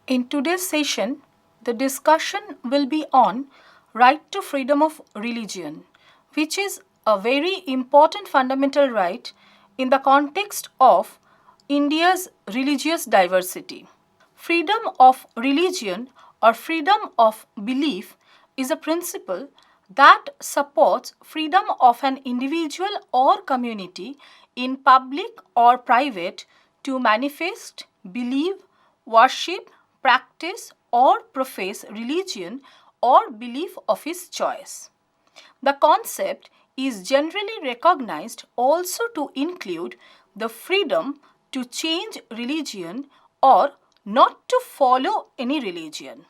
In today's session, the discussion will be on right to freedom of religion, which is a very important fundamental right in the context of India's religious diversity. Freedom of religion or freedom of belief is a principle that supports freedom of an individual or community in public or private to manifest, believe, worship, practice, or profess religion or belief of his choice. The concept is generally recognized also to include the freedom to change religion or not to follow any religion.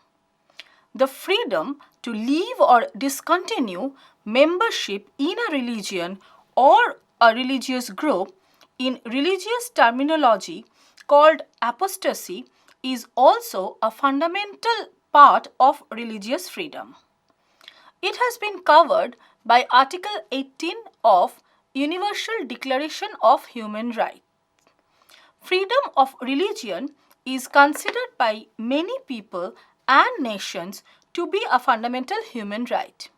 The freedom to leave or discontinue membership in a religion or a religious group in religious terminology called apostasy is also a fundamental part of religious freedom. It has been covered by Article 18 of Universal Declaration of Human Rights. Freedom of religion is considered by many people and nations to be a fundamental human right.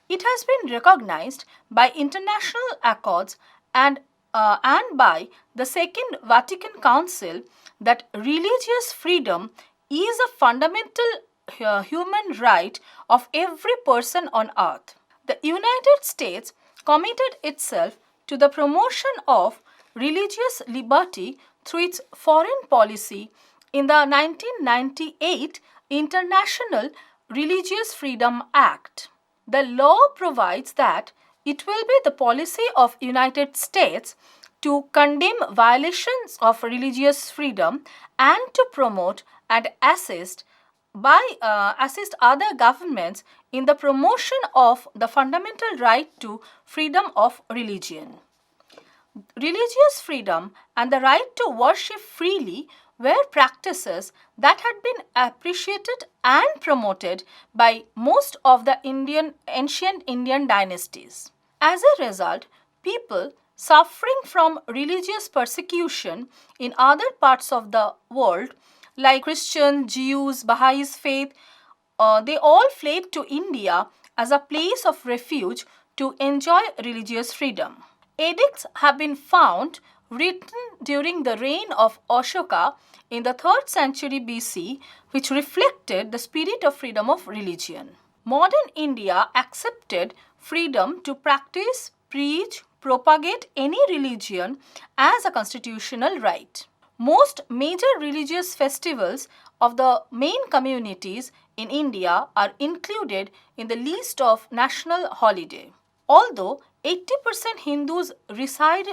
It has been recognized by international accords and by the Second Vatican Council that religious freedom is a fundamental human right of every person on earth. The United States committed itself to the promotion of religious liberty through its foreign policy in the 1998 International Religious Freedom Act. The law provides that it will be the policy of United States to condemn violations of religious freedom and to promote and assist other governments in the promotion of the fundamental right to freedom of religion. Religious freedom and the right to worship freely were practices that had been appreciated and promoted by most of the ancient Indian dynasties. As a result, people suffering from religious persecution in other parts of the world, like Christian, Jews, Baha'is faith, they all fled to India as a place of refuge to enjoy religious freedom. Edicts have been found written during the reign of Ashoka in the 3rd century BC, which reflected the spirit of freedom of religion. Modern India accepted freedom to practice, preach, propagate any religion as a constitutional right. Most major religious festivals of the main communities in India are included in the list of national holiday. Although 80% Hindus reside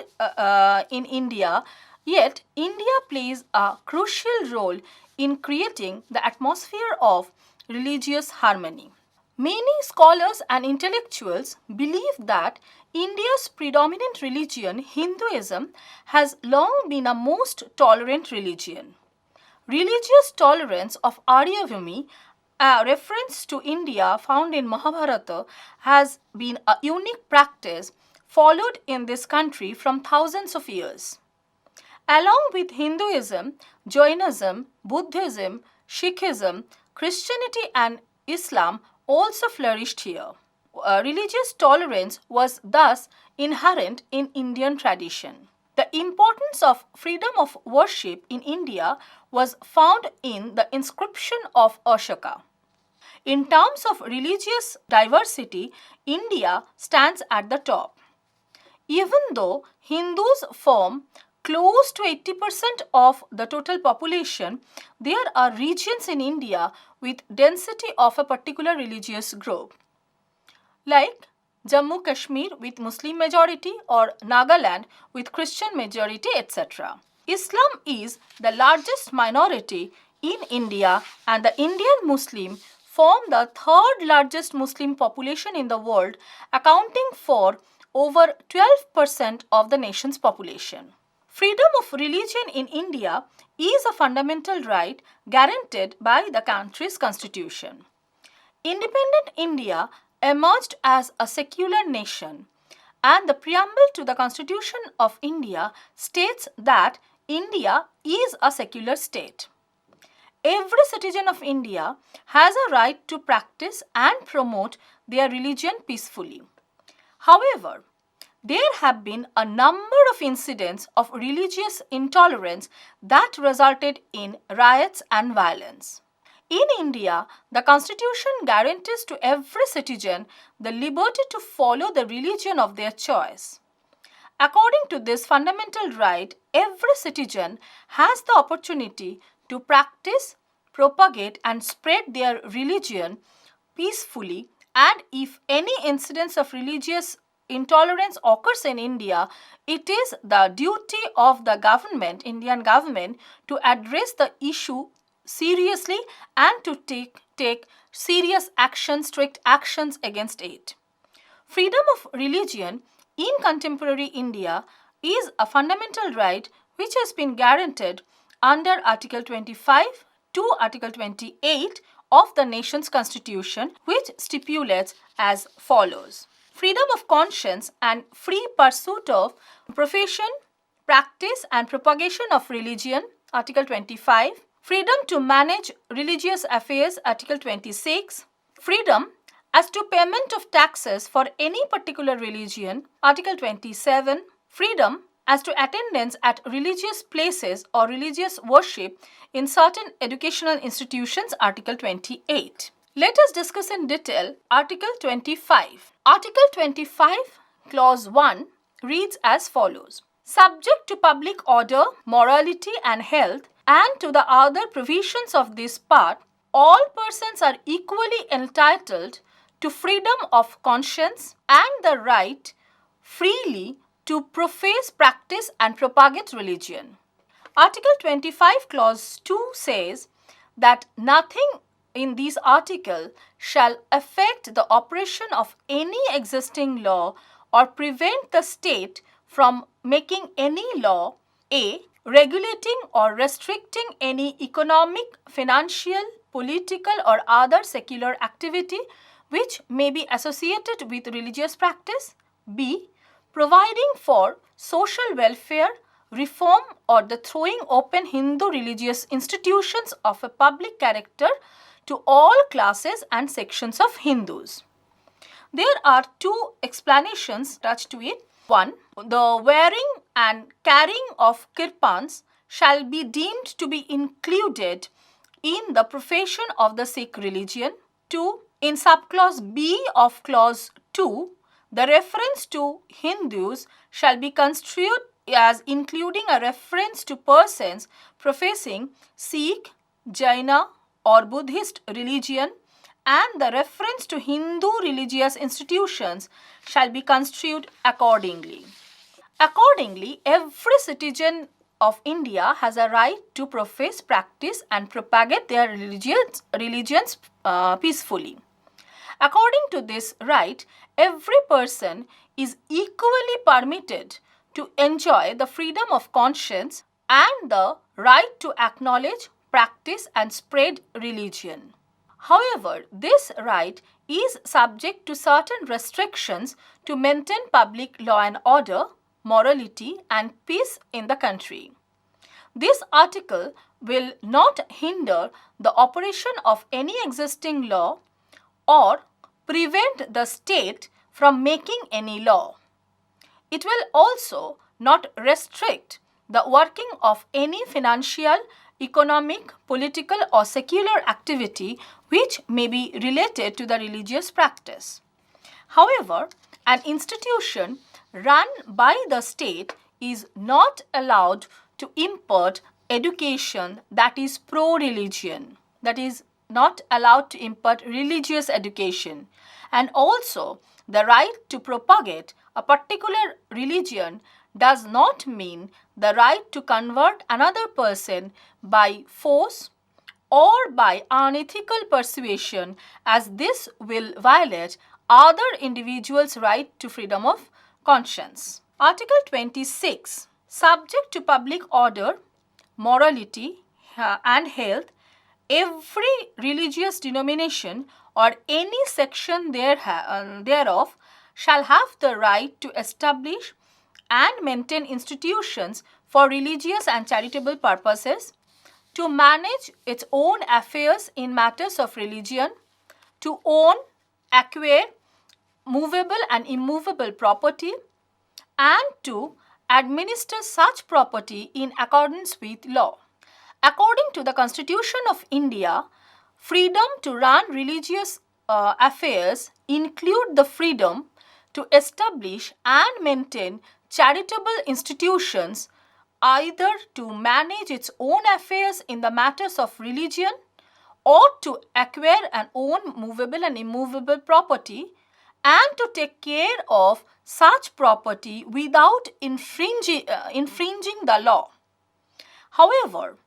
in India, yet India plays a crucial role in creating the atmosphere of religious harmony. Many scholars and intellectuals believe that India's predominant religion, Hinduism, has long been a most tolerant religion. Religious tolerance of Aryavami, a reference to India found in Mahabharata, has been a unique practice followed in this country from thousands of years. Along with Hinduism, Jainism, Buddhism, Sikhism, Christianity, and Islam also flourished here. Religious tolerance was thus inherent in Indian tradition. The importance of freedom of worship in India was found in the inscription of Ashoka. In terms of religious diversity, India stands at the top. Even though Hindus form close to 80% of the total population, there are regions in India with density of a particular religious group, like Jammu Kashmir with Muslim majority or Nagaland with Christian majority, etc. Islam is the largest minority in India, and the Indian Muslim form the 3rd largest Muslim population in the world, accounting for over 12% of the nation's population. Freedom of religion in India is a fundamental right guaranteed by the country's constitution. Independent India emerged as a secular nation, and the preamble to the Constitution of India states that India is a secular state. every citizen of India has a right to practice and promote their religion peacefully. However, there have been a number of incidents of religious intolerance that resulted in riots and violence. In India, the Constitution guarantees to every citizen the liberty to follow the religion of their choice. According to this fundamental right, every citizen has the opportunity to practice, propagate, and spread their religion peacefully, and if any incidents of religious intolerance occurs in India, it is the duty of the government, Indian government, to address the issue seriously and to take serious action, strict actions against it. Freedom of religion in contemporary India is a fundamental right which has been guaranteed under Article 25 to Article 28 of the nation's constitution, which stipulates as follows. Freedom of conscience and free pursuit of profession, practice and propagation of religion, Article 25. Freedom to manage religious affairs, Article 26. Freedom as to payment of taxes for any particular religion, Article 27. Freedom as to attendance at religious places or religious worship in certain educational institutions, Article 28. Let us discuss in detail Article 25. Article 25, Clause 1 reads as follows. Subject to public order, morality and health, and to the other provisions of this part, all persons are equally entitled to freedom of conscience and the right freely to profess, practice and propagate religion. Article 25 Clause 2 says that nothing in this article shall affect the operation of any existing law or prevent the state from making any law, A. regulating or restricting any economic, financial, political or other secular activity which may be associated with religious practice, B. providing for social welfare, reform or the throwing open Hindu religious institutions of a public character to all classes and sections of Hindus. There are two explanations attached to it. One, the wearing and carrying of kirpans shall be deemed to be included in the profession of the Sikh religion. 2. In subclause B of clause 2, the reference to Hindus shall be construed as including a reference to persons professing Sikh, Jaina or Buddhist religion, and the reference to Hindu religious institutions shall be construed accordingly. Accordingly, every citizen of India has a right to profess, practice and propagate their religions peacefully. According to this right, every person is equally permitted to enjoy the freedom of conscience and the right to acknowledge, practice and spread religion. However, this right is subject to certain restrictions to maintain public law and order, morality and peace in the country. This article will not hinder the operation of any existing law or prevent the state from making any law. It will also not restrict the working of any financial, economic, political or secular activity which may be related to the religious practice. However, an institution run by the state is not allowed to impart education that is pro-religion, that is not allowed to impart religious education, and also the right to propagate a particular religion does not mean the right to convert another person by force or by unethical persuasion, as this will violate other individuals' right to freedom of conscience. Article 26. Subject to public order, morality and health, every religious denomination or any section thereof shall have the right to establish and maintain institutions for religious and charitable purposes, to manage its own affairs in matters of religion, to own, acquire movable and immovable property, and to administer such property in accordance with law. According to the Constitution of India, freedom to run religious affairs include the freedom to establish and maintain charitable institutions, either to manage its own affairs in the matters of religion or to acquire and own movable and immovable property and to take care of such property without infringing the law. However,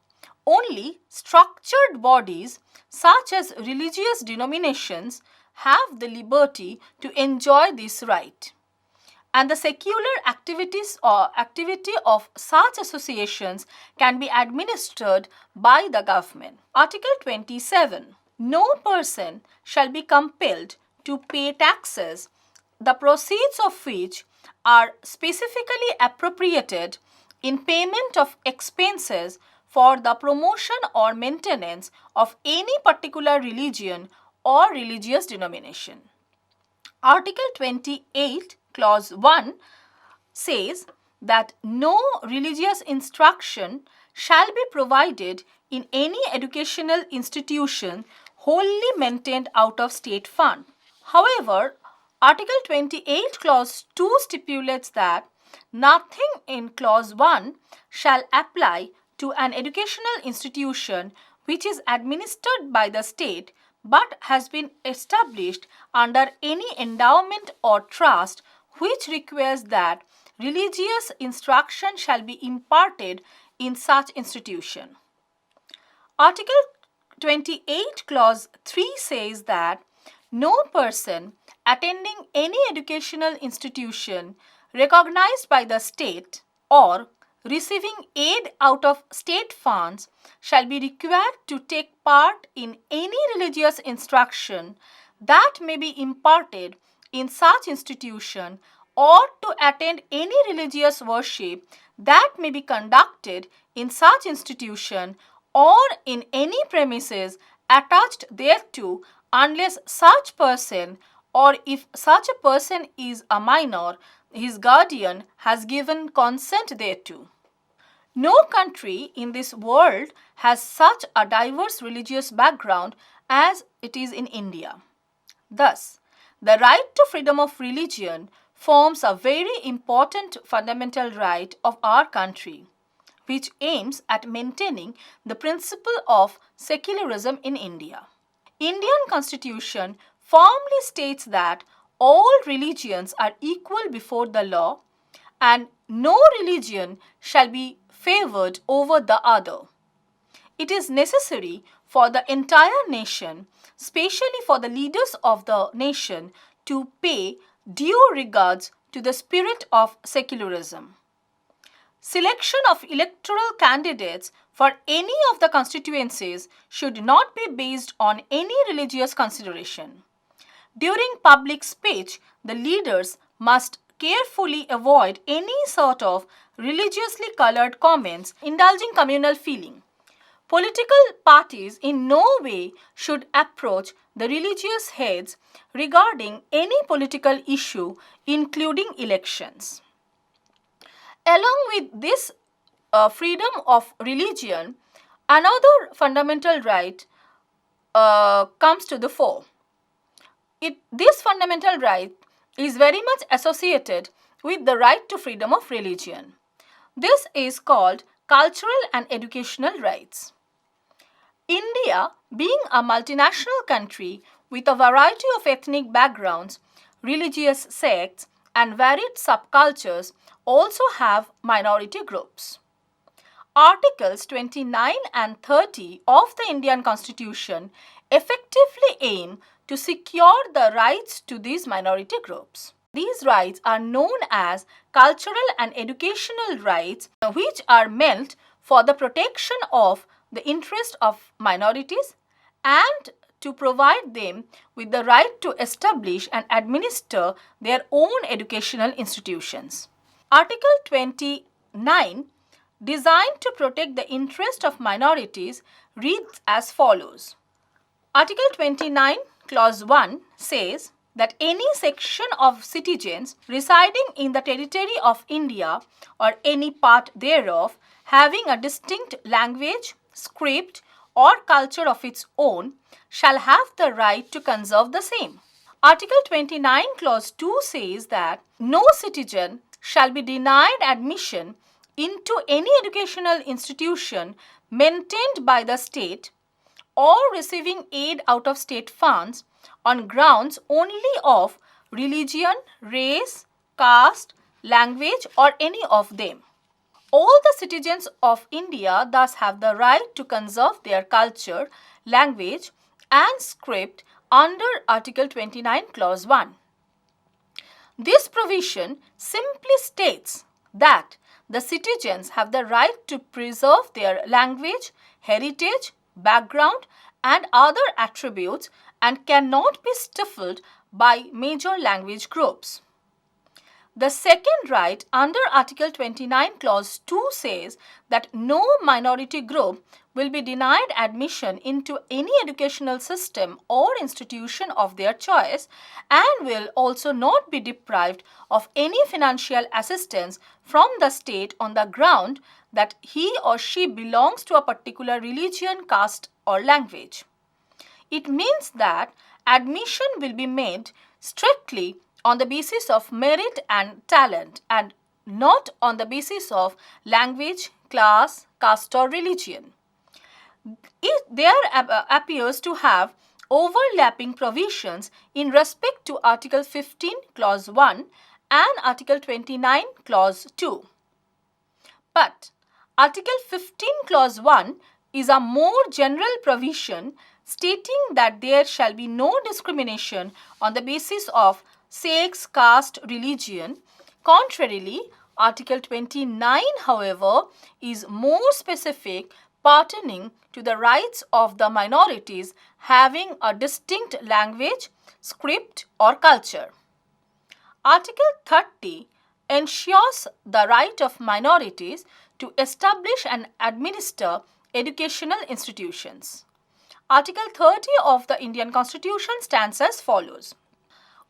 only structured bodies such as religious denominations have the liberty to enjoy this right, and the secular activities or activity of such associations can be administered by the government. Article 27. No person shall be compelled to pay taxes, the proceeds of which are specifically appropriated in payment of expenses for the promotion or maintenance of any particular religion or religious denomination. Article 28, Clause 1 says that no religious instruction shall be provided in any educational institution wholly maintained out of state fund. However, Article 28, Clause 2 stipulates that nothing in Clause 1 shall apply to an educational institution which is administered by the state but has been established under any endowment or trust which requires that religious instruction shall be imparted in such institution. Article 28, Clause 3 says that no person attending any educational institution recognized by the state or receiving aid out of state funds shall be required to take part in any religious instruction that may be imparted in such institution or to attend any religious worship that may be conducted in such institution or in any premises attached thereto, unless such person, or if such a person is a minor, his guardian has given consent thereto. No country in this world has such a diverse religious background as it is in India. Thus, the right to freedom of religion forms a very important fundamental right of our country, which aims at maintaining the principle of secularism in India. Indian Constitution firmly states that all religions are equal before the law and no religion shall be favored over the other. It is necessary for the entire nation, especially for the leaders of the nation, to pay due regards to the spirit of secularism. Selection of electoral candidates for any of the constituencies should not be based on any religious consideration. During public speech, the leaders must carefully avoid any sort of religiously colored comments indulging communal feeling. Political parties in no way should approach the religious heads regarding any political issue, including elections. Along with this freedom of religion, another fundamental right comes to the fore. This fundamental right is very much associated with the right to freedom of religion. This is called cultural and educational rights. India, being a multinational country with a variety of ethnic backgrounds, religious sects, and varied subcultures, also have minority groups. Articles 29 and 30 of the Indian Constitution effectively aim to secure the rights to these minority groups. These rights are known as cultural and educational rights, which are meant for the protection of the interest of minorities and to provide them with the right to establish and administer their own educational institutions. Article 29 designed to protect the interest of minorities reads as follows. Article 29, Clause 1 says that any section of citizens residing in the territory of India or any part thereof having a distinct language, script, or culture of its own shall have the right to conserve the same. Article 29, Clause 2 says that no citizen shall be denied admission into any educational institution maintained by the state or receiving aid out of state funds on grounds only of religion, race, caste, language, or any of them. All the citizens of India thus have the right to conserve their culture, language, and script under Article 29, Clause 1. This provision simply states that the citizens have the right to preserve their language, heritage, background, and other attributes and cannot be stifled by major language groups. The second right under Article 29, Clause 2 says that no minority group will be denied admission into any educational system or institution of their choice and will also not be deprived of any financial assistance from the state on the ground that he or she belongs to a particular religion, caste, or language. It means that admission will be made strictly on the basis of merit and talent and not on the basis of language, class, caste, or religion. There appears to have overlapping provisions in respect to Article 15, Clause 1 and Article 29, Clause 2. But Article 15, Clause 1 is a more general provision stating that there shall be no discrimination on the basis of sex, caste, religion. Contrarily, Article 29, however, is more specific, pertaining to the rights of the minorities having a distinct language, script, or culture. Article 30 ensures the right of minorities to establish and administer educational institutions. Article 30 of the Indian Constitution stands as follows.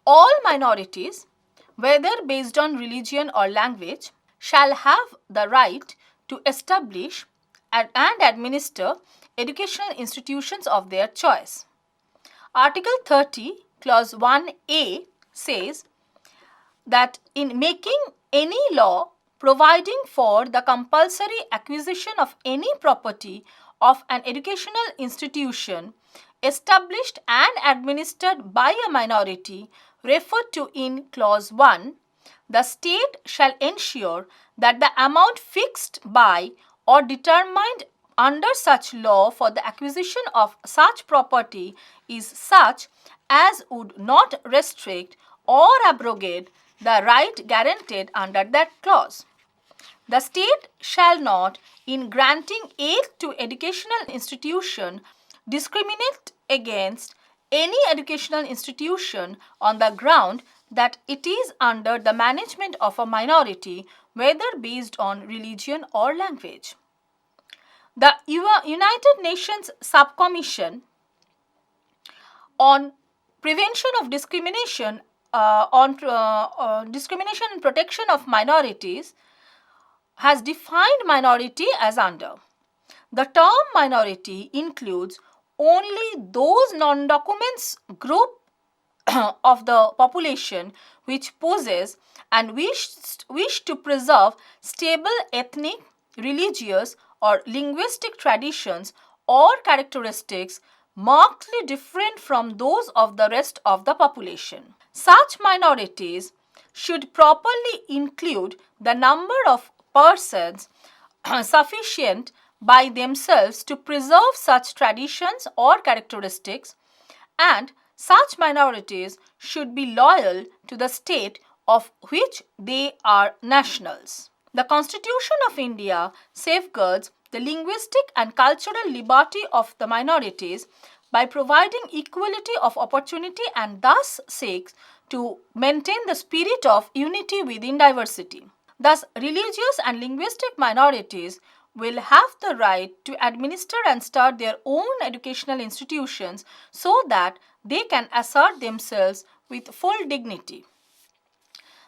All minorities, whether based on religion or language, shall have the right to establish and administer educational institutions of their choice. Article 30, Clause 1A says that in making any law providing for the compulsory acquisition of any property of an educational institution established and administered by a minority referred to in Clause 1, the state shall ensure that the amount fixed by or determined under such law for the acquisition of such property is such as would not restrict or abrogate the right guaranteed under that clause. The state shall not, in granting aid to educational institution, discriminate against any educational institution on the ground that it is under the management of a minority, whether based on religion or language. The United Nations Subcommission on Prevention of Discrimination Discrimination and Protection of Minorities has defined minority as under. The term minority includes only those non-documents group of the population which possess and wish to preserve stable ethnic, religious, or linguistic traditions or characteristics markedly different from those of the rest of the population. Such minorities should properly include the number of persons sufficient by themselves to preserve such traditions or characteristics, and such minorities should be loyal to the state of which they are nationals. The Constitution of India safeguards the linguistic and cultural liberty of the minorities by providing equality of opportunity and thus seeks to maintain the spirit of unity within diversity. Thus, religious and linguistic minorities will have the right to administer and start their own educational institutions so that they can assert themselves with full dignity.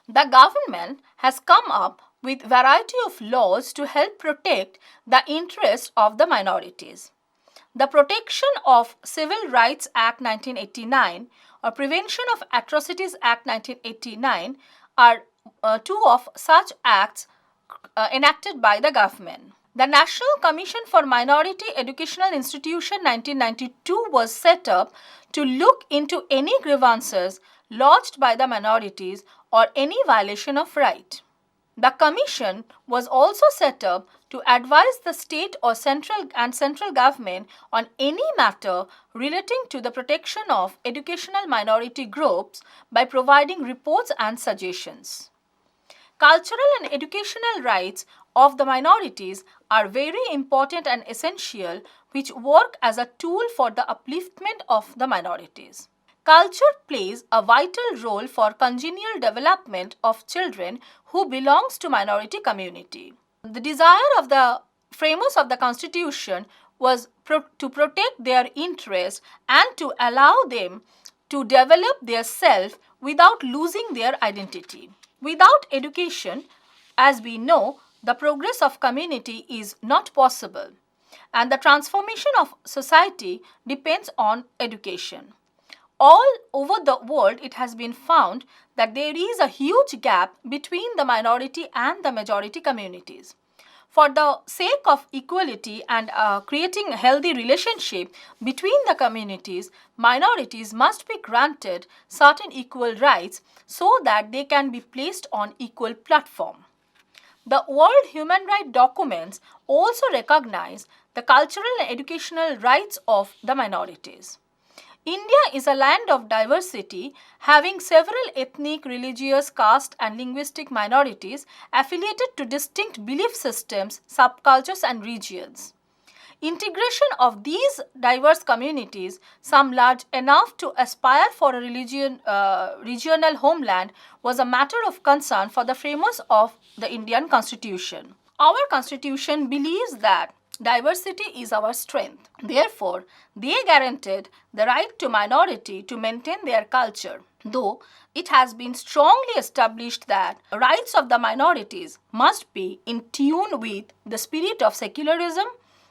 The government has come up with variety of laws to help protect the interests of the minorities. The Protection of Civil Rights Act 1989 or Prevention of Atrocities Act 1989 are two of such acts enacted by the government. The National Commission for Minority Educational Institution 1992 was set up to look into any grievances lodged by the minorities or any violation of right. The commission was also set up to advise the state or central government on any matter relating to the protection of educational minority groups by providing reports and suggestions. Cultural and educational rights of the minorities are very important and essential, which work as a tool for the upliftment of the minorities. Culture plays a vital role for congenial development of children who belongs to minority community. The desire of the framers of the constitution was to protect their interests and to allow them to develop their self without losing their identity. Without education, as we know, the progress of community is not possible, and the transformation of society depends on education. All over the world, it has been found that there is a huge gap between the minority and the majority communities. For the sake of equality and creating a healthy relationship between the communities, minorities must be granted certain equal rights so that they can be placed on equal platform. The World Human Rights documents also recognize the cultural and educational rights of the minorities. India is a land of diversity, having several ethnic, religious, caste, and linguistic minorities affiliated to distinct belief systems, subcultures, and regions. Integration of these diverse communities, some large enough to aspire for a regional homeland, was a matter of concern for the framers of the Indian Constitution. Our Constitution believes that diversity is our strength. Therefore, they guaranteed the right to minority to maintain their culture, though it has been strongly established that rights of the minorities must be in tune with the spirit of secularism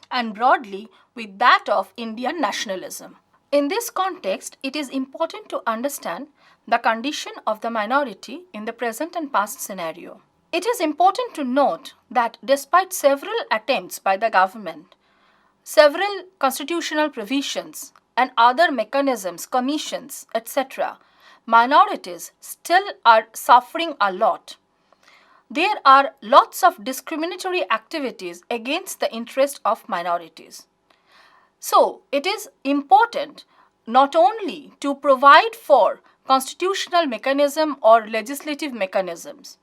and broadly with that of Indian nationalism. In this context, it is important to understand the condition of the minority in the present and past scenario. It is important to note that despite several attempts by the government, several constitutional provisions and other mechanisms, commissions, etc., minorities still are suffering a lot. There are lots of discriminatory activities against the interest of minorities. So, it is important not only to provide for constitutional mechanism or legislative mechanisms,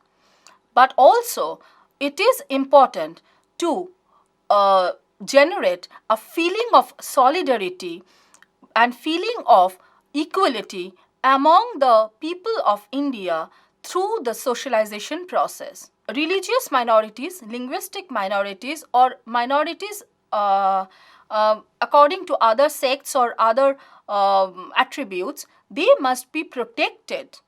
but also it is important to generate a feeling of solidarity and feeling of equality among the people of India through the socialization process. Religious minorities, linguistic minorities, or minorities according to other sects or other attributes, they must be protected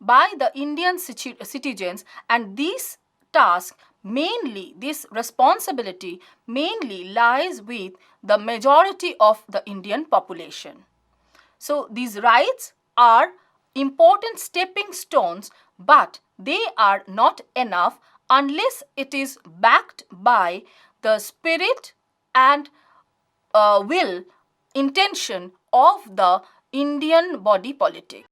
by the Indian citizens, and this task mainly, this responsibility mainly lies with the majority of the Indian population. So, these rights are important stepping stones, but they are not enough unless it is backed by the spirit and will, intention of the Indian body politic.